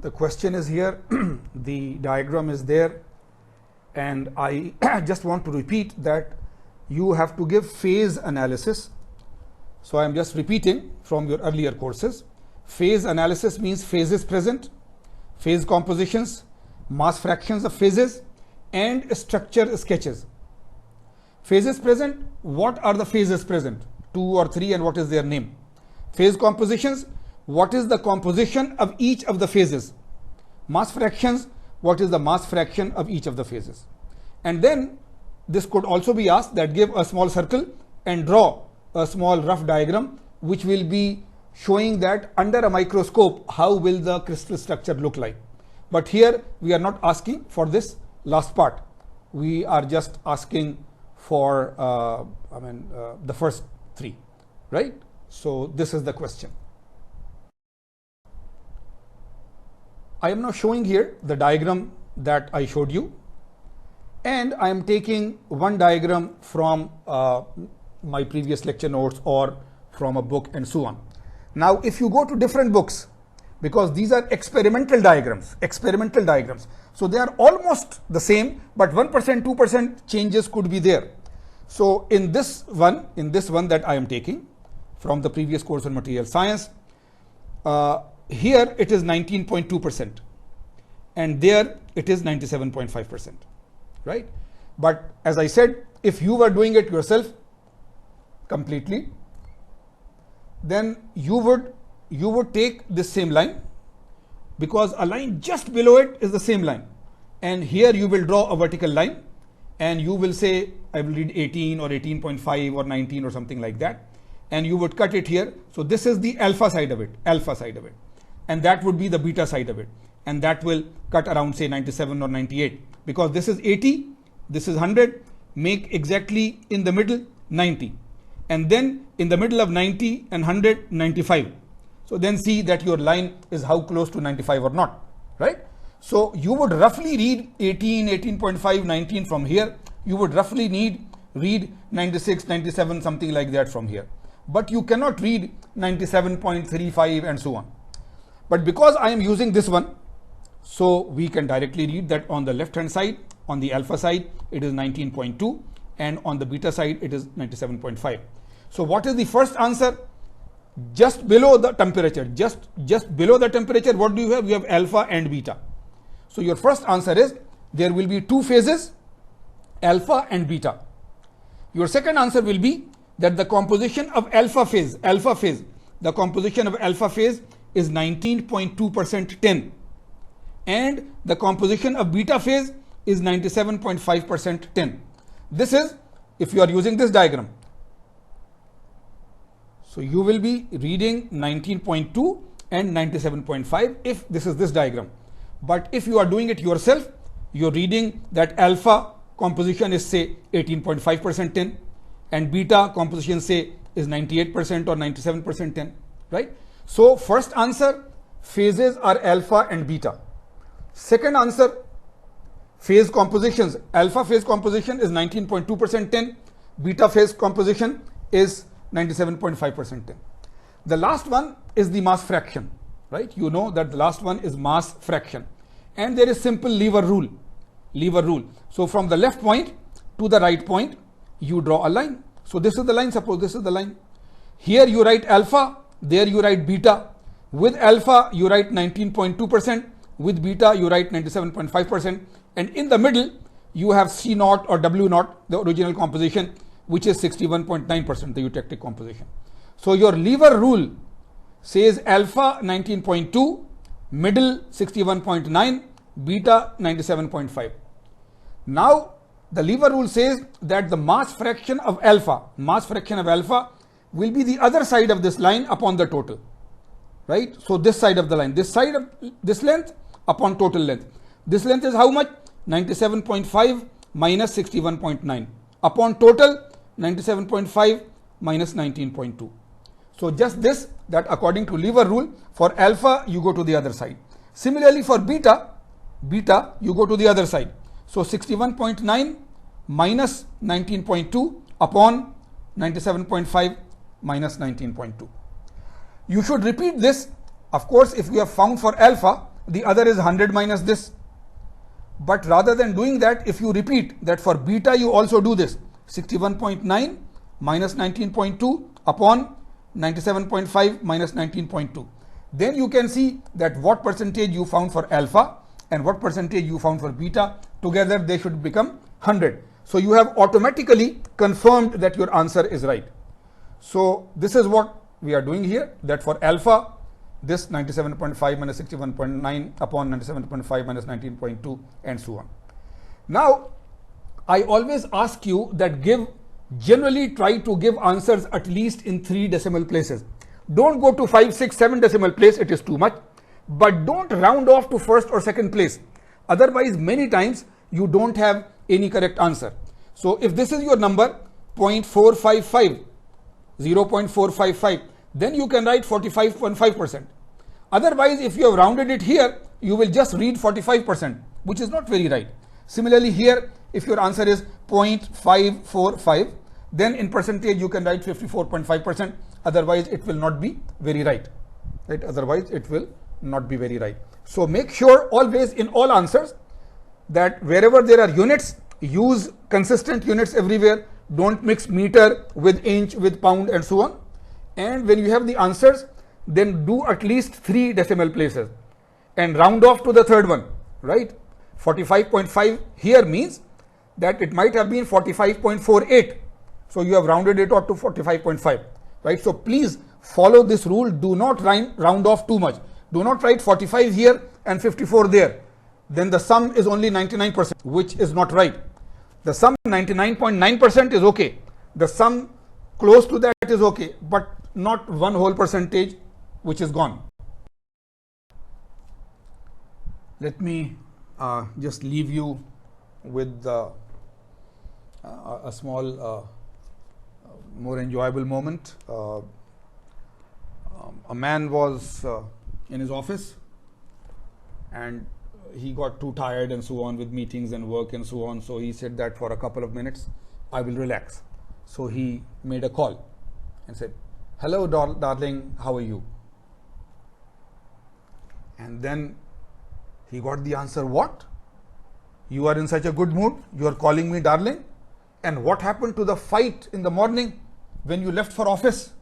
the question is here, the diagram is there, and I just want to repeat that you have to give phase analysis. So I am just repeating from your earlier courses. Phase analysis means phases present, phase compositions, mass fractions of phases, and structure sketches. Phases present, what are the phases present? 2 or 3, and what is their name? Phase compositions, what is the composition of each of the phases? Mass fractions, what is the mass fraction of each of the phases? And then this could also be asked that give a small circle and draw a small rough diagram which will be showing that under a microscope how will the crystal structure look like. But here we are not asking for this last part. We are just asking for the first 3, right? So this is the question. I am now showing here the diagram that I showed you, and I am taking one diagram from my previous lecture notes or from a book and so on. Now if you go to different books, because these are experimental diagrams, so they are almost the same, but 1%, 2% changes could be there. So in this one that I am taking from the previous course on material science, here it is 19.2% and there it is 97.5%, right? But as I said, if you were doing it yourself completely, then you would take this same line, because a line just below it is the same line, and here you will draw a vertical line and you will say I will read 18 or 18.5 or 19 or something like that, and you would cut it here. So this is the alpha side of it, and that would be the beta side of it, and that will cut around say 97 or 98, because this is 80, this is 100, make exactly in the middle 90, and then in the middle of 90 and 100, 95. So then see that your line is how close to 95 or not, right? So you would roughly read 18, 18.5, 19 from here. You would roughly read 96, 97, something like that from here. But you cannot read 97.35 and so on. But because I am using this one, so we can directly read that on the left hand side, on the alpha side, it is 19.2, and on the beta side, it is 97.5. So what is the first answer? Just below the temperature, just below the temperature, what do you have? You have alpha and beta. So your first answer is there will be 2 phases, alpha and beta. Your second answer will be that the composition of alpha phase, the composition of alpha phase is 19.2% 10, and the composition of beta phase is 97.5% 10. This is if you are using this diagram. So you will be reading 19.2 and 97.5 if this is this diagram. But if you are doing it yourself, you're reading that alpha composition is say 18.5% 10, and beta composition say is 98% or 97% 10, right? So first answer, phases are alpha and beta. Second answer, phase compositions, alpha phase composition is 19.2% 10, beta phase composition is 97.5% 10. The last one is the mass fraction, right? You know that the last one is mass fraction, and there is simple lever rule. So from the left point to the right point, you draw a line. So this is the line, suppose this is the line. Here you write alpha, there you write beta. With alpha you write 19.2%, with beta you write 97.5%, and in the middle you have C naught or W naught, the original composition, which is 61.9%, the eutectic composition. So your lever rule says alpha 19.2, middle 61.9, beta 97.5. Now the lever rule says that the mass fraction of alpha will be the other side of this line upon the total, right? So this side of the line, this side of this length upon total length. This length is how much? 97.5 minus 61.9 upon total 97.5 minus 19.2. So just this, that according to lever rule, for alpha you go to the other side. Similarly for beta you go to the other side. So 61.9 minus 19.2 upon 97.5 minus 19.2. You should repeat this. Of course, if you have found for alpha, the other is 100 minus this. But rather than doing that, if you repeat that for beta you also do this, 61.9 minus 19.2 upon 97.5 minus 19.2. Then you can see that what percentage you found for alpha and what percentage you found for beta. Together they should become 100. So you have automatically confirmed that your answer is right. So this is what we are doing here, that for alpha, this 97.5 minus 61.9 upon 97.5 minus 19.2 and so on. Now, I always ask you that generally try to give answers at least in 3 decimal places. Don't go to 5, 6, 7 decimal place, it is too much. But don't round off to first or second place. Otherwise, many times you don't have any correct answer. So if this is your number, 0.455, 0.455, then you can write 45.5%. Otherwise, if you have rounded it here, you will just read 45%, which is not very right. Similarly here, if your answer is 0.545, then in percentage you can write 54.5%. Otherwise, it will not be very right. Otherwise, it will not be very right. So make sure always in all answers that wherever there are units, use consistent units everywhere. Don't mix meter with inch, with pound and so on. And when you have the answers, then do at least 3 decimal places and round off to the third one, right? 45.5 here means that it might have been 45.48. So you have rounded it off to 45.5, right? So please follow this rule. Do not round off too much. Do not write 45 here and 54 there. Then the sum is only 99%, which is not right. The sum 99.9% is okay. The sum close to that is okay, but not 1 whole percentage, which is gone. Let me just leave you with a small, more enjoyable moment. A man was in his office and he got too tired and so on with meetings and work and so on. So he said that for a couple of minutes, I will relax. So he made a call and said, "Hello, darling, how are you?" And then he got the answer, "What? You are in such a good mood? You are calling me darling? And what happened to the fight in the morning when you left for office?"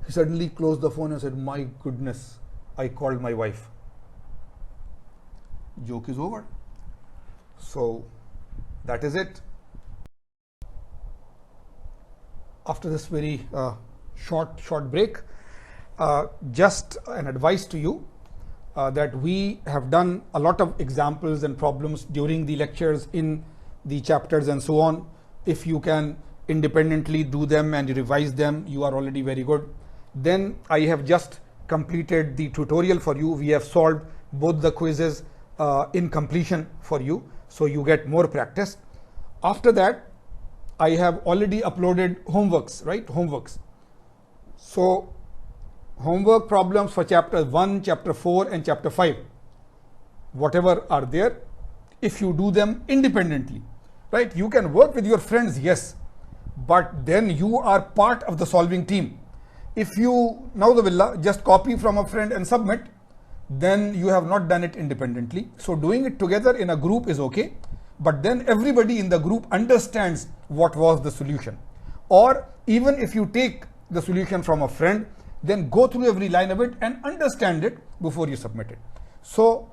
He suddenly closed the phone and said, "My goodness, I called my wife." Joke is over. So that is it. After this very short break, just an advice to you that we have done a lot of examples and problems during the lectures in the chapters and so on. If you can independently do them and revise them, you are already very good. Then I have just completed the tutorial for you. We have solved both the quizzes in completion for you, so you get more practice. After that, I have already uploaded homeworks, right? Homeworks. So homework problems for chapter 1, chapter 4 and chapter 5, whatever are there, if you do them independently, right? You can work with your friends, yes, but then you are part of the solving team. If you, na'udhu just copy from a friend and submit, then you have not done it independently. So doing it together in a group is okay, but then everybody in the group understands what was the solution. Or even if you take the solution from a friend, then go through every line of it and understand it before you submit it. So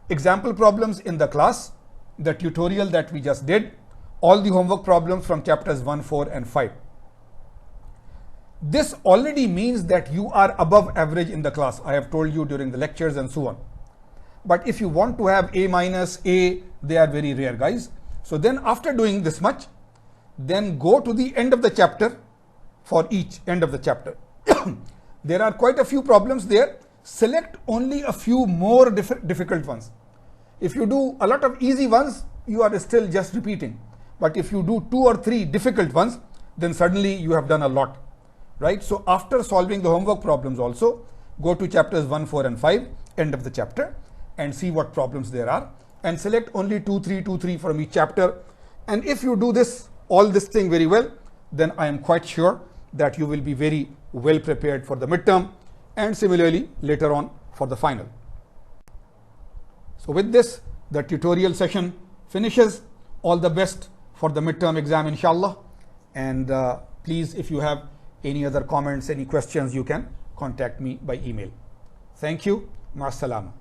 example problems in the class, the tutorial that we just did, all the homework problems from chapters 1, 4 and 5. This already means that you are above average in the class. I have told you during the lectures and so on. But if you want to have A minus, A, they are very rare, guys. So then after doing this much, then go to the end of the chapter for each end of the chapter. There are quite a few problems there. Select only a few more difficult ones. If you do a lot of easy ones, you are still just repeating. But if you do 2 or 3 difficult ones, then suddenly you have done a lot. Right? So after solving the homework problems also, go to chapters 1, 4 and 5, end of the chapter, and see what problems there are, and select only 2, 3 from each chapter. And if you do all this thing very well, then I am quite sure that you will be very well prepared for the midterm and similarly later on for the final. So with this, the tutorial session finishes. All the best for the midterm exam, inshallah. And please, if you have any other comments, any questions, you can contact me by email. Thank you. Ma'as salama.